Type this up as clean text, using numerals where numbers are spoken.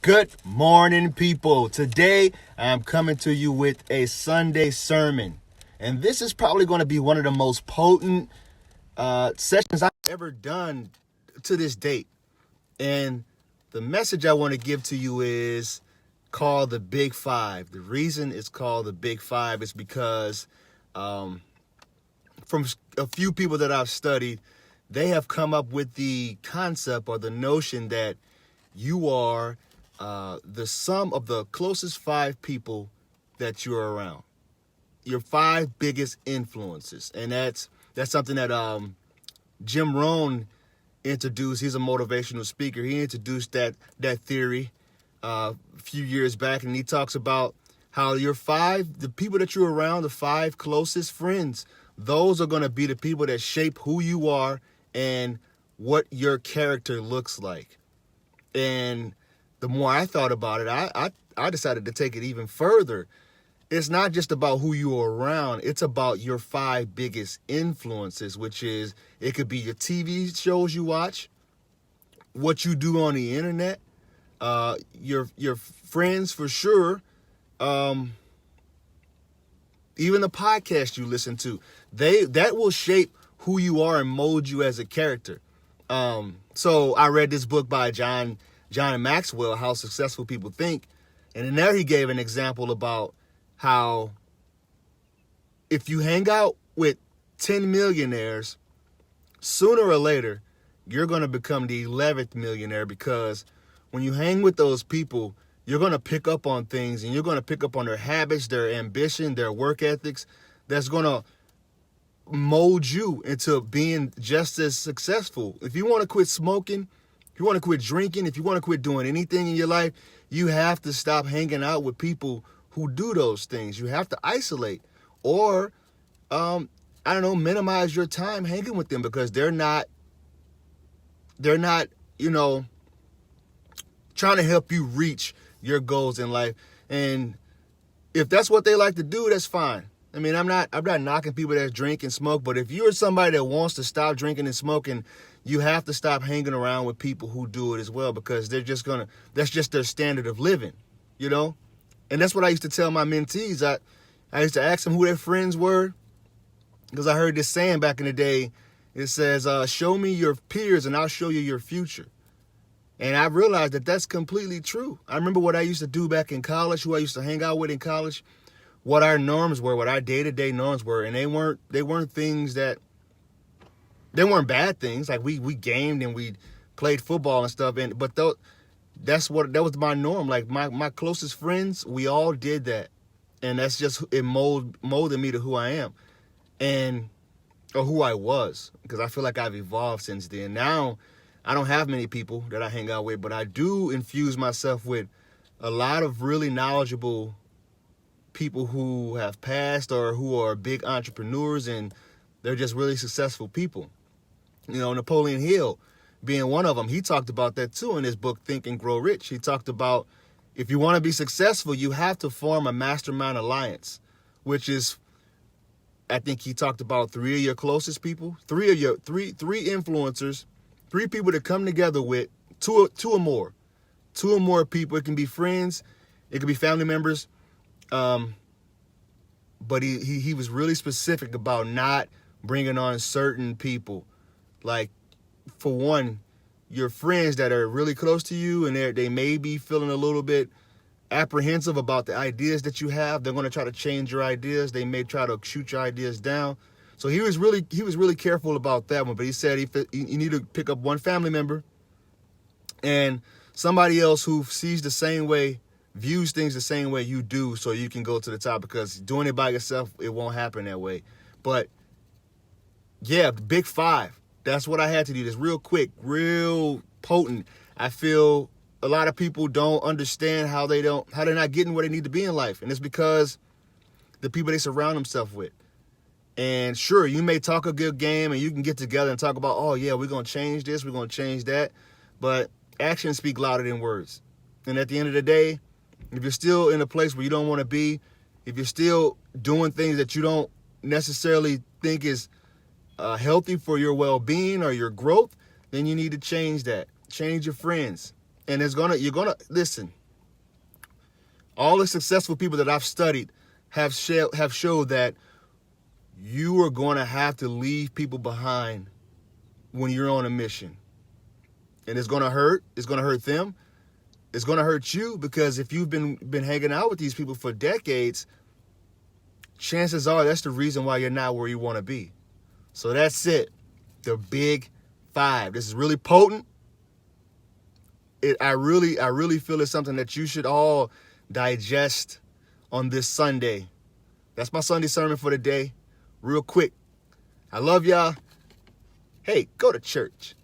Good morning, people. Today, I'm coming to you with a Sunday sermon. And this is probably going to be one of the most potent sessions I've ever done to this date. And the message I want to give to you is called the Big Five. The reason it's called the Big Five is because from a few people that I've studied, they have come up with the concept or the notion that you are the sum of the closest five people that you're around. Your five biggest influences. And that's something that Jim Rohn introduced. He's a motivational speaker. He introduced that theory a few years back, and he talks about how the people that you're around, the five closest friends, those are going to be the people that shape who you are and what your character looks like. And the more I thought about it, I decided to take it even further. It's not just about who you are around. It's about your five biggest influences, which is, it could be your TV shows you watch, what you do on the internet, your friends for sure, even the podcast you listen to. That will shape who you are and mold you as a character. So I read this book by John Maxwell, How Successful People Think. And in there he gave an example about how if you hang out with 10 millionaires, sooner or later, you're going to become the 11th millionaire, because when you hang with those people, you're going to pick up on things, and you're going to pick up on their habits, their ambition, their work ethics, that's going to mold you into being just as successful. If you want to quit smoking, if you want to quit drinking, if you want to quit doing anything in your life, you have to stop hanging out with people who do those things. You have to isolate, or minimize your time hanging with them, because they're not trying to help you reach your goals in life. And if that's what they like to do, that's fine. I mean, I'm not knocking people that drink and smoke, but if you're somebody that wants to stop drinking and smoking, you have to stop hanging around with people who do it as well, because that's just their standard of living, And that's what I used to tell my mentees. I used to ask them who their friends were, because I heard this saying back in the day. It says, show me your peers and I'll show you your future. And I realized that that's completely true. I remember what I used to do back in college, who I used to hang out with in college, what our norms were, what our day-to-day norms were. And they weren't things that, they weren't bad things. Like we gamed and we played football and stuff. But that was my norm. Like my closest friends, we all did that. And that's just, it molded me to who I am, or who I was, because I feel like I've evolved since then. Now, I don't have many people that I hang out with, but I do infuse myself with a lot of really knowledgeable people who have passed or who are big entrepreneurs, and they're just really successful people. Napoleon Hill being one of them. He talked about that too in his book, Think and Grow Rich. He talked about, if you want to be successful, you have to form a mastermind alliance, which is, I think he talked about three of your closest people, three influencers, three people to come together with, two or more people. It can be friends, it can be family members. But he was really specific about not bringing on certain people. Like, for one, your friends that are really close to you, and they may be feeling a little bit apprehensive about the ideas that you have. They're going to try to change your ideas. They may try to shoot your ideas down. So he was really careful about that one. But he said you need to pick up one family member and somebody else who sees the same way, views things the same way you do, so you can go to the top, because doing it by yourself, it won't happen that way. But yeah, the Big Five. That's what I had to do. This real quick, real potent. I feel a lot of people don't understand how they're not getting where they need to be in life. And it's because the people they surround themselves with. And sure, you may talk a good game and you can get together and talk about, oh yeah, we're going to change this, we're going to change that. But actions speak louder than words. And at the end of the day, if you're still in a place where you don't want to be, if you're still doing things that you don't necessarily think is healthy for your well-being or your growth, then you need to change that. Change your friends. And you're gonna listen. All the successful people that I've studied have showed that you are going to have to leave people behind when you're on a mission. And it's going to hurt. It's going to hurt them. It's going to hurt you, because if you've been hanging out with these people for decades, chances are that's the reason why you're not where you want to be. So that's it. The big 5. This is really potent. I really feel it's something that you should all digest on this Sunday. That's my Sunday sermon for the day. Real quick. I love y'all. Hey, go to church.